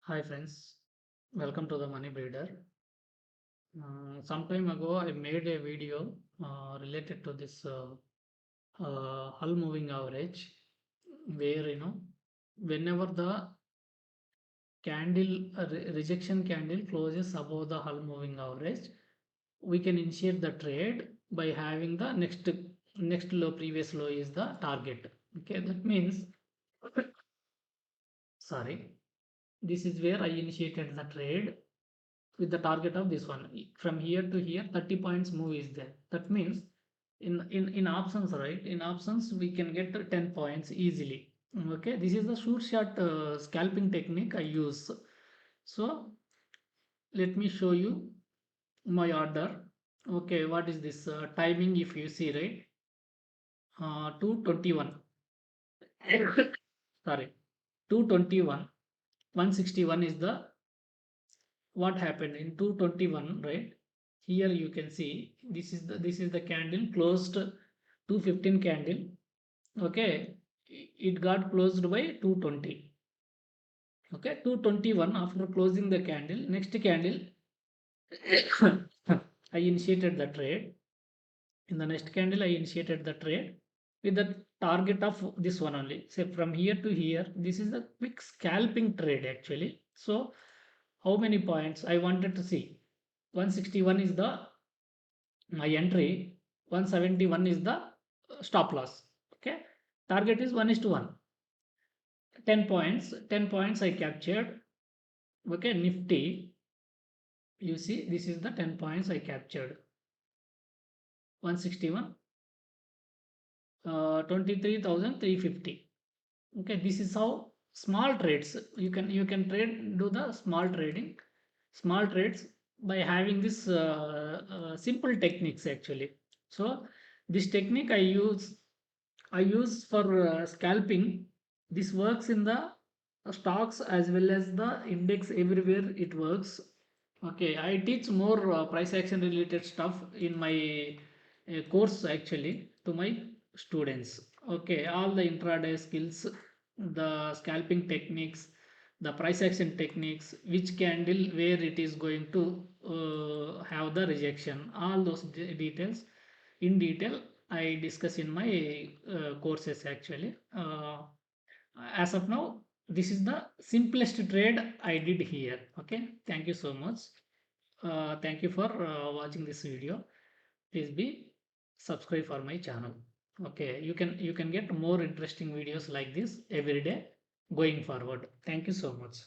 Hi friends, welcome to the Money Breeder. Some time ago, I made a video related to this hull moving average, where whenever the rejection candle closes above the hull moving average, we can initiate the trade by having the next low, previous low is the target. Okay, that means sorry, this is where I initiated the trade with the target of this one. From here to here 30 points move is there. That means in options, right, in options we can get 10 points easily. Okay, this is the short scalping technique I use. So let me show you my order. Okay, what is this timing? If you see, right, 221 sorry, 221 161 is the what happened in 221, right? Here you can see this is the candle closed 215 candle. Okay, it got closed by 220. Okay, 221 after closing the candle, next candle I initiated the trade. In the next candle I initiated the trade with the target of this one only. Say from here to here, this is a quick scalping trade actually. So how many points I wanted to see? 161 is the my entry, 171 is the stop loss. Okay, target is 1 is to 1. 10 points, 10 points I captured. Okay, nifty, you see this is the 10 points I captured. 161, 23,350. Okay, this is how small trades you can trade, do the small trades by having this simple techniques actually. So this technique I use for scalping. This works in the stocks as well as the index, everywhere it works. Okay, I teach more price action related stuff in my course actually to my students. Okay, all the intraday skills, the scalping techniques, the price action techniques, which candle where it is going to have the rejection, all those details in detail I discuss in my courses actually. As of now, this is the simplest trade I did here. Okay, thank you so much. Thank you for watching this video. Please be subscribe for my channel. Okay, you can get more interesting videos like this every day going forward. Thank you so much.